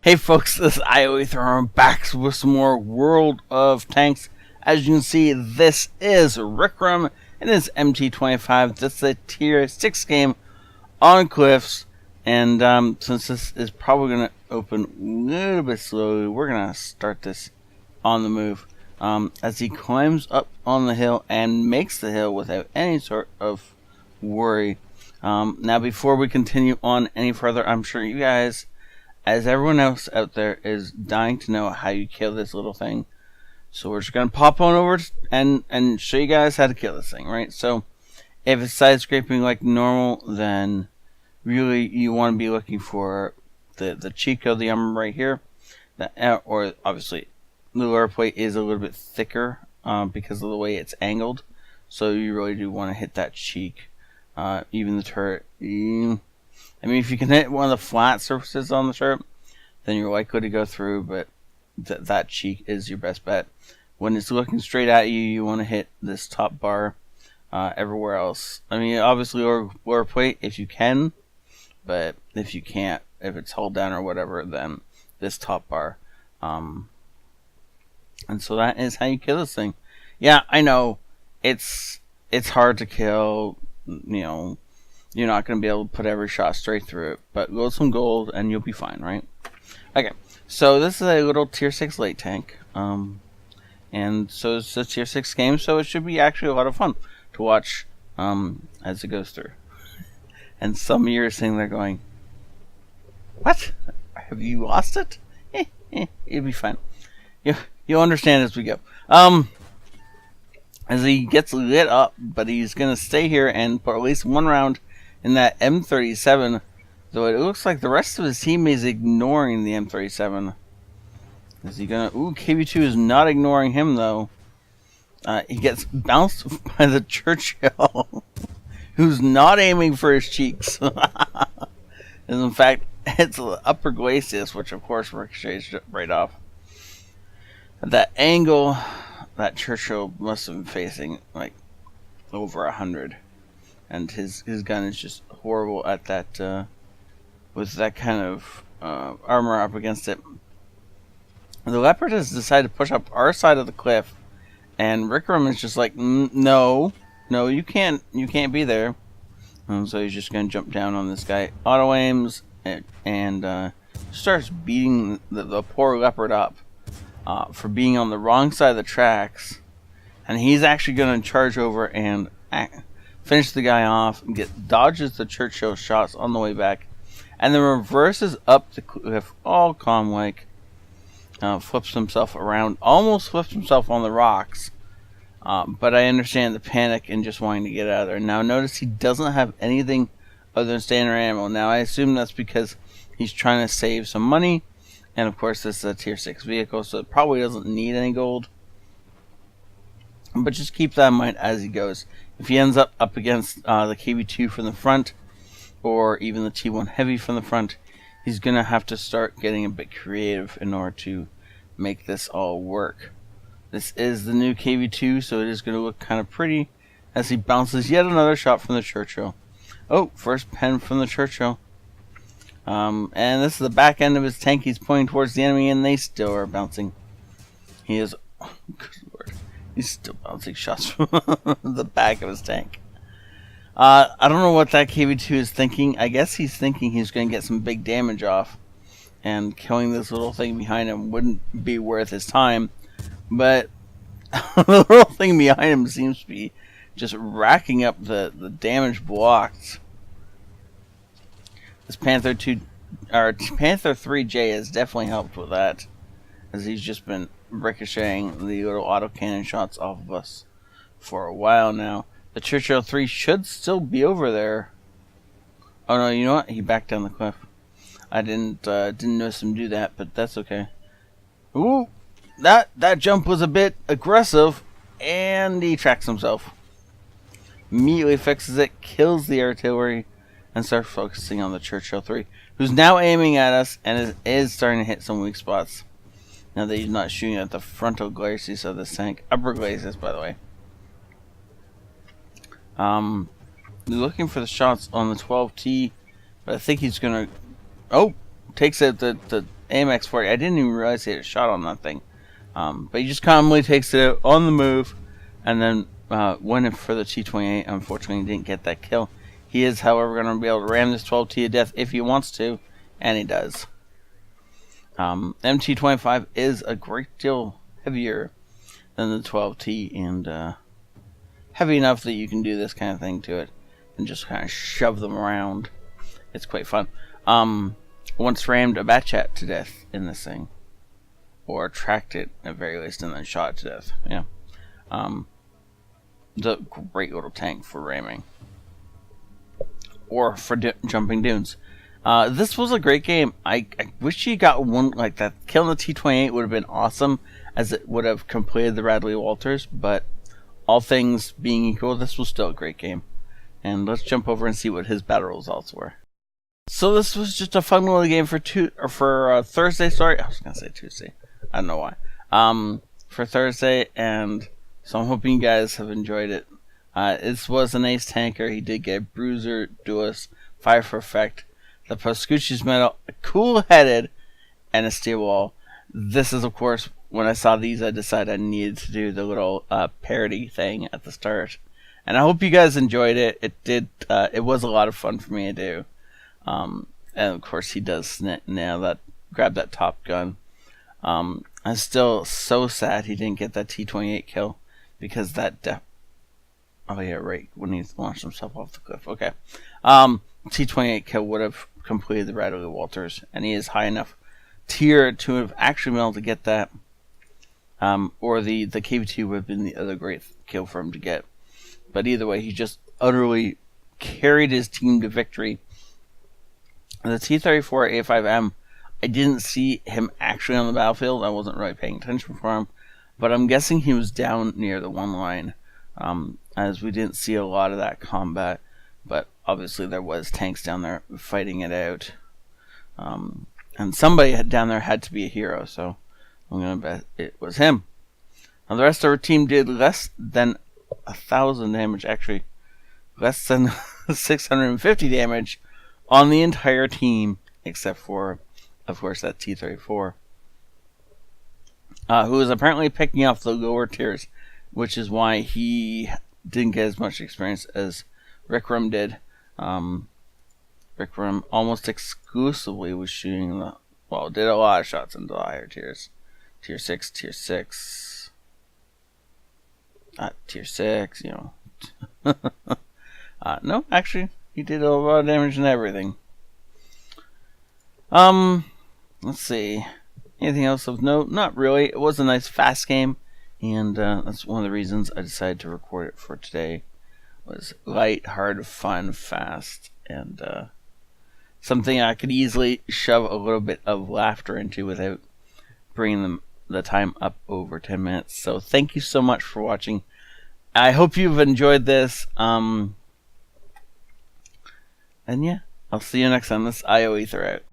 Hey folks, this is ioEther. I'm back with some more World of Tanks. As you can see, this is Rickram and his MT-25. This is a tier 6 game on cliffs. And since this is probably going to open a little bit slowly, we're going to start this on the move. As he climbs up on the hill and makes the hill without any sort of worry. Now before we continue on any further, I'm sure you guys, as everyone else out there, is dying to know how you kill this little thing. So we're just going to pop on over and show you guys how to kill this thing, right? So if it's side scraping like normal, then really you want to be looking for the cheat code, the armor right here. Or obviously the lower plate is a little bit thicker because of the way it's angled. So you really do want to hit that cheek. Even the turret. I mean, if you can hit one of the flat surfaces on the turret, then you're likely to go through, but that cheek is your best bet. When it's looking straight at you, you want to hit this top bar. Everywhere else, I mean, obviously lower plate if you can, but if you can't, if it's held down or whatever, then this top bar. And so that is how you kill this thing. Yeah, I know it's hard to kill. You know, you're not going to be able to put every shot straight through it, but load some gold and you'll be fine, right? Okay, so this is a little tier 6 late tank, and so it's a tier 6 game, so it should be actually a lot of fun to watch as it goes through. And some of you are sitting there going, what? Have you lost it? It'll be fine. You'll understand as we go. As he gets lit up, but he's going to stay here and put at least one round in that M37, though it looks like the rest of his team is ignoring the M37. Is he going to... Ooh, KB2 is not ignoring him, though. He gets bounced by the Churchill, who's not aiming for his cheeks. And in fact, it's the upper glacis, which of course ricochets right off. At that angle, that Churchill must have been facing like over 100, and his gun is just horrible at that with that kind of armor up against it. The Leopard has decided to push up our side of the cliff, and Rickram is just like, no, you can't be there. And so he's just gonna jump down on this guy, auto aims, and starts beating the poor Leopard up. For being on the wrong side of the tracks, and he's actually going to charge over and finish the guy off, and dodges the Churchill shots on the way back, and then reverses up the cliff all calm like, flips himself around, almost flips himself on the rocks, but I understand the panic and just wanting to get out of there. Now notice he doesn't have anything other than standard ammo. Now I assume that's because he's trying to save some money. And of course this is a tier 6 vehicle, so it probably doesn't need any gold. But just keep that in mind as he goes. If he ends up against the KB2 from the front, or even the T1 Heavy from the front, he's going to have to start getting a bit creative in order to make this all work. This is the new KB2, so it is going to look kind of pretty as he bounces yet another shot from the Churchill. Oh, first pen from the Churchill. And this is the back end of his tank. He's pointing towards the enemy, and they still are bouncing. He is, oh, good lord, he's still bouncing shots from the back of his tank. I don't know what that KB2 is thinking. I guess he's thinking he's going to get some big damage off, and killing this little thing behind him wouldn't be worth his time. But the little thing behind him seems to be just racking up the damage blocked. This Panther 3J has definitely helped with that, as he's just been ricocheting the little autocannon shots off of us for a while now. The Churchill 3 should still be over there. Oh no, you know what? He backed down the cliff. I didn't notice him do that, but that's okay. Ooh, that jump was a bit aggressive, and he tracks himself. Immediately fixes it, kills the artillery, and start focusing on the Churchill 3, who's now aiming at us and is starting to hit some weak spots. Now that he's not shooting at the frontal glacis of this tank. Upper glacis, by the way. Looking for the shots on the 12T, but I think he's going to... Oh! Takes out the AMX-40. I didn't even realize he had a shot on that thing. But he just calmly takes it out on the move, and then went for the T-28. Unfortunately, he didn't get that kill. He is, however, going to be able to ram this 12T to death if he wants to, and he does. MT-25 is a great deal heavier than the 12T, and heavy enough that you can do this kind of thing to it and just kind of shove them around. It's quite fun. Once rammed a Batchat to death in this thing, or tracked it at very least, and then shot it to death. Yeah, it's a great little tank for ramming or for jumping dunes. This was a great game. I wish you got one like that. Killing the T-28 would have been awesome, as it would have completed the Radley Walters, but all things being equal, this was still a great game. And let's jump over and see what his battle results were. So this was just a fun little game for Thursday. Sorry, I was gonna say Tuesday. I don't know why. For Thursday, and so I'm hoping you guys have enjoyed it. This was an ace tanker. He did get Bruiser, Duelist, Fire for Effect, the Pascucci's Medal, Cool-Headed, and a Steel Wall. This is, of course, when I saw these, I decided I needed to do the little parody thing at the start. And I hope you guys enjoyed it. It was a lot of fun for me to do. And of course, he does grab that Top Gun. I'm still so sad he didn't get that T-28 kill, because that oh yeah, right, when he launched himself off the cliff. Okay. T-28 kill would have completed the Radley Walters, and he is high enough tier to have actually been able to get that. Or the KV-2 would have been the other great kill for him to get. But either way, he just utterly carried his team to victory. The T-34 A5M, I didn't see him actually on the battlefield. I wasn't really paying attention for him, but I'm guessing he was down near the one line, as we didn't see a lot of that combat. But obviously there was tanks down there fighting it out, and somebody down there had to be a hero, so I'm gonna bet it was him. Now the rest of our team did less than 1,000 damage, actually less than 650 damage on the entire team, except for, of course, that T-34, who is apparently picking up the lower tiers, which is why he didn't get as much experience as Rickram did. Rickram almost exclusively was shooting did a lot of shots into the higher tiers. Tier 6, Tier 6. Tier 6, you know. No, actually, he did a lot of damage and everything. Let's see. Anything else of note? Not really. It was a nice fast game, and that's one of the reasons I decided to record it for today. It was light, hard, fun, fast, and something I could easily shove a little bit of laughter into without bringing the time up over 10 minutes. So thank you so much for watching. I hope you've enjoyed this. And yeah, I'll see you next time. This ioEther out.